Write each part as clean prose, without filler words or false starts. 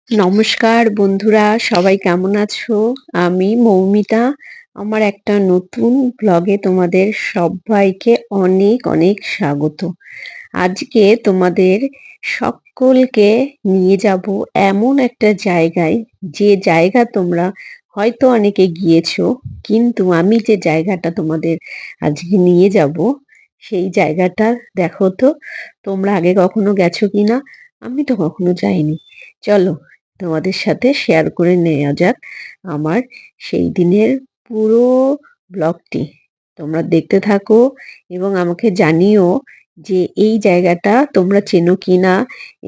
নমস্কার বন্ধুরা, সবাই কেমন আছো? আমি মৌমিতা। আমার একটা নতুন ব্লগে তোমাদের সব্বাইকে অনেক অনেক স্বাগত। আজকে তোমাদের সকলকে নিয়ে যাব এমন একটা জায়গায়, যে জায়গা তোমরা হয়তো অনেকে গিয়েছো, কিন্তু আমি যে জায়গাটা তোমাদের আজকে নিয়ে যাব সেই জায়গাটা দেখো তো তোমরা আগে কখনো গেছো কিনা। আমি তো কখনো যাইনি। চলো তোমাদের সাথে শেয়ার করে নেওয়া যাক আমার সেই দিনের পুরো ব্লগটি। তোমরা দেখতে থাকো এবং আমাকে জানিও যে এই জায়গাটা তোমরা চেনো কিনা,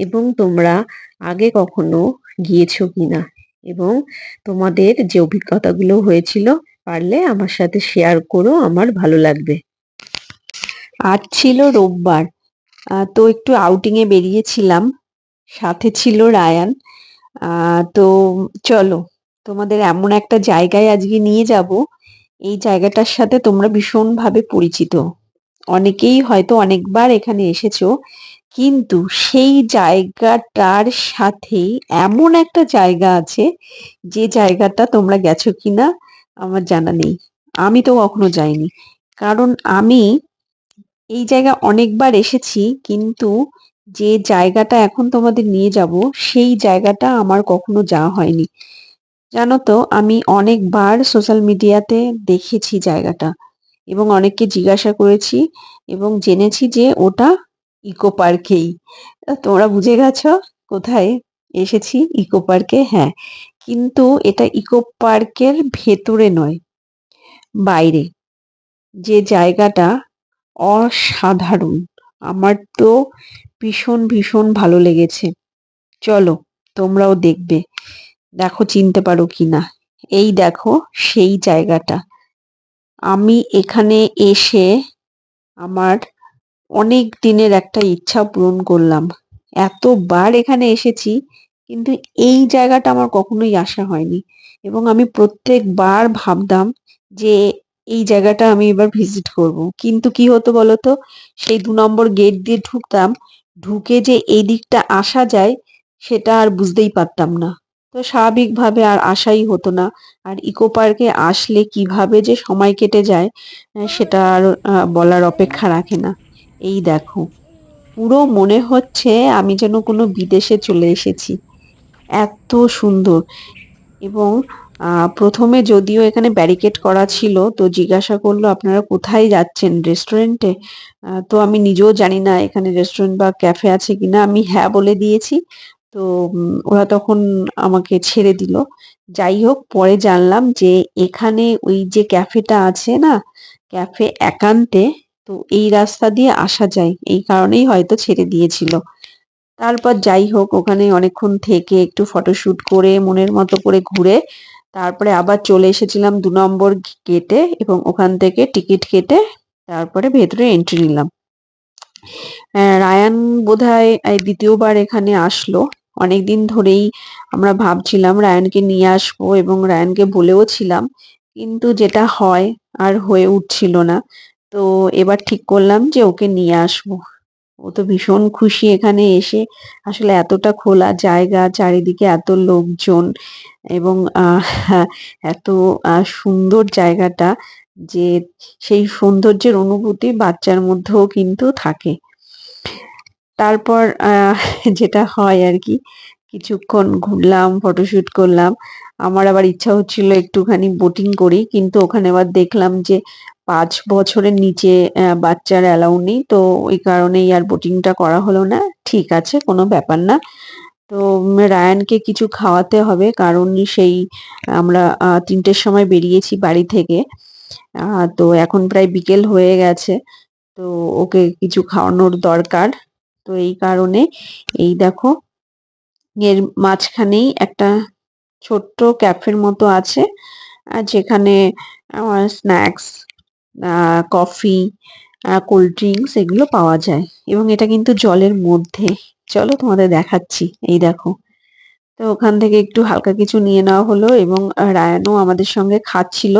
এবং তোমরা আগে কখনো গিয়েছো কিনা, এবং তোমাদের যে অভিজ্ঞতাগুলো হয়েছিল পারলে আমার সাথে শেয়ার করো, আমার ভালো লাগবে। আজ ছিল রোববার। তো একটু আউটিং এ বেরিয়েছিলাম, সাথে ছিল রায়ান। তো চলো তোমাদের এমন একটা জায়গায় আজকে নিয়ে যাব, এই জায়গাটার সাথে তোমরা ভীষণভাবে পরিচিত। অনেকেই হয়তো অনেকবার এখানে এসেছো, কিন্তু সেই জায়গাটার সাথেই এমন একটা জায়গা আছে, যে জায়গাটা তোমরা গেছো কিনা আমার জানা নেই। আমি তো কখনো যাইনি, কারণ আমি এই জায়গা অনেকবার এসেছি, কিন্তু যে জায়গাটা এখন তোমাদের নিয়ে যাব সেই জায়গাটা আমার কখনো যাওয়া হয়নি। জানো তো, আমি অনেকবার সোশ্যাল মিডিয়াতে দেখেছি জায়গাটা, এবং অনেককে জিজ্ঞাসা করেছি, এবং জেনেছি যে ওটা ইকো পার্কেই। তোমরা বুঝে গেছো কোথায় এসেছি? ইকো পার্কে, হ্যাঁ। কিন্তু এটা ইকো পার্কের ভেতরে নয়, বাইরে। যে জায়গাটা অসাধারণ, আমার তো ভীষণ ভীষণ ভালো লেগেছে। চলো তোমরাও দেখবে, দেখো চিনতে পারো কিনা। এই দেখো সেই জায়গাটা। আমি এখানে এসে আমার অনেক দিনের একটা ইচ্ছা পূরণ করলাম। এতবার এখানে এসেছি, কিন্তু এই জায়গাটা আমার কখনোই আসা হয়নি, এবং আমি প্রত্যেকবার ভাবতাম যে এই জায়গাটা আমি এবার ভিজিট করব। কিন্তু কি হতো বলতো, সেই ২ নম্বর গেট দিয়ে ঢুকতাম, ঢুকে যে এই দিকটা আসা যায় সেটা আর বুঝতেই পারতাম না। তো স্বাভাবিকভাবে আর আসাই হতো না। আর ইকো পার্কে আসলে কিভাবে যে সময় কেটে যায়, সেটা আর বলার অপেক্ষা রাখে না। এই দেখো, পুরো মনে হচ্ছে আমি যেন কোনো বিদেশে চলে এসেছি, এত সুন্দর। এবং প্রথমে যদিও এখানে ব্যারিকেড করা ছিল, তো জিজ্ঞাসা করলো আপনারা কোথায় যাচ্ছেন, রেস্টুরেন্টে? তো আমি নিজেও জানি না এখানে রেস্টুরেন্ট বা ক্যাফে আছে কিনা, আমি হ্যাঁ বলে দিয়েছি। তো ওরা তখন আমাকে ছেড়ে দিল। যাই হোক, পরে জানলাম যে এখানে ওই যে ক্যাফেটা আছে না, ক্যাফে একান্তে, তো এই রাস্তা দিয়ে আসা যায়, এই কারণেই হয়তো ছেড়ে দিয়েছিল। তারপর যাই হোক, ওখানে অনেকক্ষণ থেকে একটু ফটোশুট করে মনের মতো করে ঘুরে তারপরে আবার চলে এসেছিলাম ২ নম্বর গেটে, এবং ওখান থেকে টিকিট কেটে তারপরে ভেতরে এন্ট্রি নিলাম। রায়ান বোধহয় এই দ্বিতীয়বার এখানে আসলো। অনেকদিন ধরেই আমরা ভাবছিলাম রায়ানকে নিয়ে আসবো, এবং রায়ানকে বলেও ছিলাম, কিন্তু যেটা হয় আর হয়ে উঠছিল না। তো এবার ঠিক করলাম যে ওকে নিয়ে আসবো। ও তো ভীষণ খুশি এখানে এসে। আসলে এতটা খোলা জায়গা, চারিদিকে এত লোকজন, এবং এত সুন্দর জায়গাটা, যে সেই সৌন্দর্যের অনুভূতি বাচ্চার মধ্যেও কিন্তু থাকে। তারপর যেটা হয় আর কি, কিছুক্ষণ ঘুরলাম, ফটোশুট করলাম। আমার আবার ইচ্ছা হচ্ছিল একটুখানি বোটিং করি, কিন্তু ওখানে আবার দেখলাম যে ৫ বছরের নিচে বাচ্চার অ্যালাউ নেই, তো ওই কারণেই আর বোটিংটা করা হলো না। ঠিক আছে, কোনো ব্যাপার না। তো রায়ানকে কিছু খাওয়াতে হবে, কারণ সেই আমরা ৩টের সময় বেরিয়েছি বাড়ি থেকে। তো এখন প্রায় বিকেল হয়ে গেছে, তো ওকে কিছু খাওয়ানোর দরকার। তো এই কারণে এই দেখো, এর মাঝখানেই একটা ছোট্ট ক্যাফের মতো আছে, যেখানে স্ন্যাক্স, কফি, কোল্ড ড্রিঙ্কস এগুলো পাওয়া যায়, এবং এটা কিন্তু জলের মধ্যে। চলো তোমাদের দেখাচ্ছি, এই দেখো। তো ওখান থেকে একটু হালকা কিছু নিয়ে নেওয়া হলো, এবং রায়ানও আমাদের সঙ্গে খাচ্ছিল।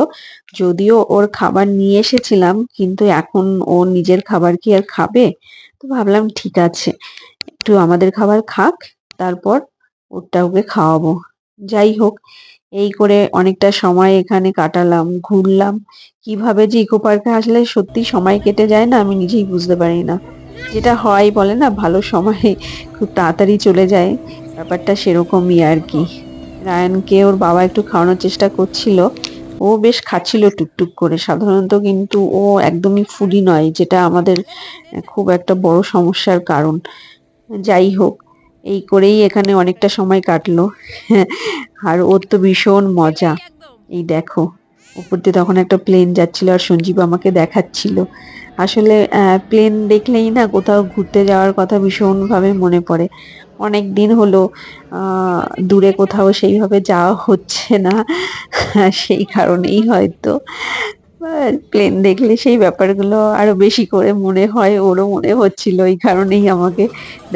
যদিও ওর খাবার নিয়ে এসেছিলাম, কিন্তু এখন ওর নিজের খাবার কি আর খাবে? তো ভাবলাম ঠিক আছে, একটু আমাদের খাবার খাক, তারপর ওটা ওকে খাওয়াবো। যাই হোক, এই করে অনেকটা সময় এখানে কাটালাম, ঘুরলাম। কিভাবে যে ইকো পার্কে আসলে সত্যি সময় কেটে যায় না, আমি নিজেই বুঝতে পারি না। যেটা হয় বলে না, ভালো সময় খুব তাড়াতাড়ি চলে যায়, ব্যাপারটা সেরকমই আর কি। রায়ানকে ওর বাবা একটু খাওয়ানোর চেষ্টা করছিল। ও বেশ খাচ্ছিল টুকটুক করে। সাধারণত কিন্তু ও একদমই ফুডি নয়, যেটা আমাদের খুব একটা বড় সমস্যার কারণ। যাই হোক, এই করেই এখানে অনেকটা সময় কাটলো। আর ওর তো ভীষণ মজা। এই দেখো, উপর দিয়ে তখন একটা প্লেন যাচ্ছিল আর সঞ্জীব আমাকে দেখাচ্ছিল। আসলে প্লেন দেখলেই না কোথাও ঘুরতে যাওয়ার কথা ভীষণ ভাবে মনে পড়ে। অনেক দিন হলো দূরে কোথাও সেইভাবে যাওয়া হচ্ছে না। সেই কারণেই হয়তো প্লেন দেখলে সেই ব্যাপারগুলো আরো বেশি করে মনে হয়। ওরও মনে হচ্ছিল, এই কারণেই আমাকে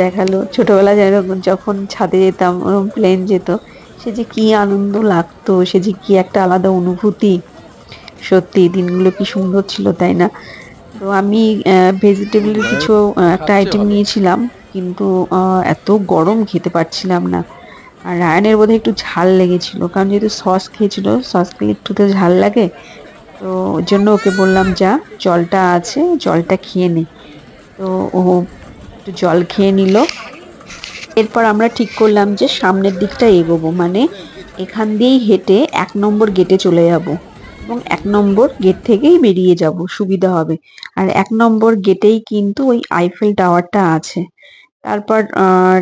দেখালো। ছোটবেলায় যেরকম যখন ছাদে যেতাম, ওরকম প্লেন যেত, সে যে কি আনন্দ লাগতো, সে যে কি একটা আলাদা অনুভূতি। সত্যি দিনগুলো কি সুন্দর ছিল, তাই না? তো আমি ভেজিটেবলের তোমরা কিছু একটা খাচ্ছে আইটেম ভালো। নিয়েছিলাম, কিন্তু এত গরম খেতে পারছিলাম না। আর রায়ানের বোধহয় একটু ঝাল লেগেছিল, কারণ যেহেতু সস খেয়েছিল, সস খেলে একটু তো ঝাল লাগে। তো ওর জন্য ওকে বললাম, যা জলটা আছে জলটা খেয়ে নে। তো ও একটু জল খেয়ে নিল। এরপর আমরা ঠিক করলাম যে সামনের দিকটা এগোবো, মানে এখান দিয়েই হেঁটে ১ নম্বর গেটে চলে যাব এবং ১ নম্বর গেট থেকেই বেরিয়ে যাব, সুবিধা হবে। আর ১ নম্বর গেটেই কিন্তু ওই আইফেল টাওয়ারটা আছে। তারপর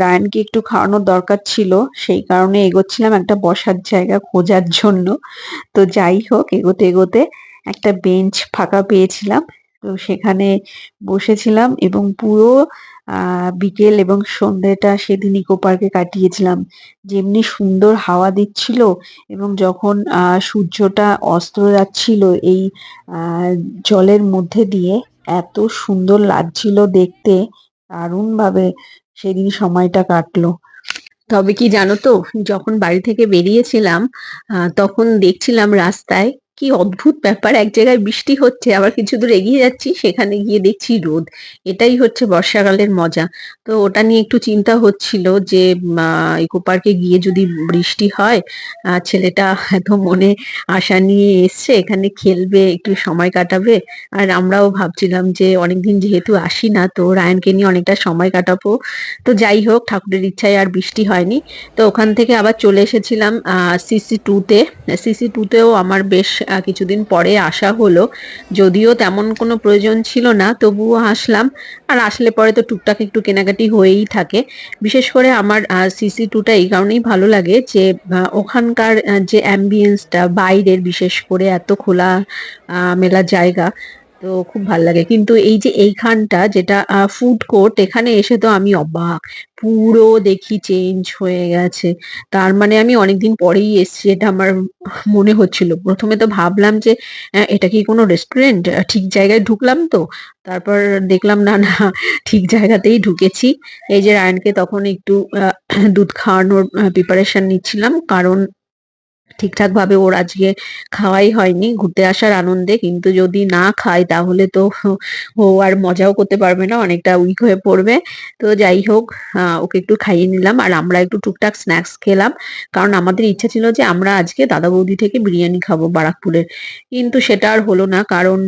রায়ানকে একটু খাওয়ানোর দরকার ছিল, সেই কারণে এগোচ্ছিলাম একটা বসার জায়গা খোঁজার জন্য। তো যাই হোক, এগোতে এগোতে একটা বেঞ্চ ফাঁকা পেয়েছিলাম। তো সেখানে বসেছিলাম এবং পুরো বিকেল এবং সন্ধ্যেটা সেদিন ইকো পার্কে কাটিয়েছিলাম। যেমনি সুন্দর হাওয়া দিচ্ছিল এবং যখন সূর্যটা অস্ত যাচ্ছিল এই আহ জলের মধ্যে দিয়ে, এত সুন্দর লাগছিল দেখতে। দারুণ ভাবে সেদিন সময়টা কাটলো। তবে কি জানো তো, যখন বাড়ি থেকে বেরিয়েছিলাম তখন দেখছিলাম রাস্তায় কি অদ্ভুত ব্যাপার, এক জায়গায় বৃষ্টি হচ্ছে, আবার কিছু দূর এগিয়ে যাচ্ছি সেখানে গিয়ে দেখছি রোদ। এটাই হচ্ছে বর্ষাকালের মজা। তো ওটা নিয়ে একটু চিন্তা হচ্ছিল যে ইকো পার্কে গিয়ে যদি বৃষ্টি হয়, ছেলেটা এত মনে আশা নিয়ে এসছে, এখানে খেলবে, একটু সময় কাটাবে। আর আমরাও ভাবছিলাম যে অনেকদিন যেহেতু আসি না, তো রায়ানকে নিয়ে অনেকটা সময় কাটাবো। তো যাই হোক, ঠাকুরের ইচ্ছায় আর বৃষ্টি হয়নি। তো ওখান থেকে আবার চলে এসেছিলাম সিসি 2-তে। সিসি 2-তেও আমার বেশ কিছুদিন পরে আসা হলো, যদিও তেমন কোনো প্রয়োজন ছিল না, তবুও আসলাম। আর আসলে পরে তো টুকটাক একটু কেনাকাটি হয়েই থাকে। বিশেষ করে আমার সিসি 2টা এই কারণেই ভালো লাগে যে ওখানকার যে অ্যাম্বিয়েন্সটা বাইরের, বিশেষ করে এত খোলা মেলা জায়গা, তো খুব ভাল লাগে। কিন্তু এই যে এইখানটা যেটা ফুড কোর্ট, এখানে এসে তো আমি অবাক, পুরো দেখি চেঞ্জ হয়ে গেছে। তার মানে আমি অনেকদিন পরেই এসেছি, এটা আমার মনে হচ্ছিল। প্রথমে তো ভাবলাম যে এটা কি কোনো রেস্টুরেন্ট, ঠিক জায়গায় ঢুকলাম তো। তারপর দেখলাম না না, ঠিক জায়গাতেই ঢুকেছি। এই যে রায়ানকে তখন একটু দুধ খাওয়ানোর প্রিপারেশন নিচ্ছিলাম, কারণ ঠিকঠাক ভাবে ওর আজকে খাওয়াই হয়নি ঘুরতে আসার আনন্দে। কিন্তু যদি না খায় তাহলে তো ও আর মজাও করতে পারবে না, অনেকটা উইক হয়ে পড়বে। তো যাই হোক, ওকে একটু খাইয়ে নিলাম আর আমরা একটু টুকটাক স্ন্যাক্স খেলাম। কারণ আমাদের ইচ্ছা ছিল যে আমরা আজকে দাদা বৌদি থেকে বিরিয়ানি খাবো বারাকপুরের। কিন্তু সেটা আর হলো না, কারণ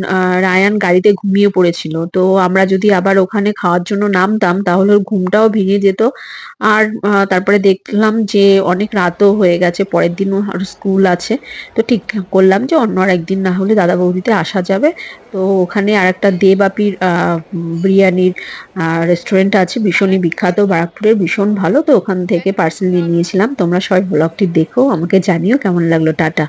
রায়ান গাড়িতে ঘুমিয়ে পড়েছিল। তো আমরা যদি আবার ওখানে খাওয়ার জন্য নামতাম তাহলে ওর ঘুমটাও ভেঙে যেত। আর তারপরে দেখলাম যে অনেক রাতও হয়ে গেছে, পরের দিনও আর স্কুল আছে। তো ঠিক করলাম যে অন্য আর একদিন না হলে দাদা বৌদিতে আসা যাবে। তো ওখানে আর একটা দেবাপির বিরিয়ানির রেস্টুরেন্ট আছে, ভীষণই বিখ্যাত বারাকপুরের, ভীষণ ভালো। তো ওখান থেকে পার্সেল নিয়ে নিয়েছিলাম। তোমরা সবাই ব্লগটি দেখো, আমাকে জানিও কেমন লাগলো। টাটা।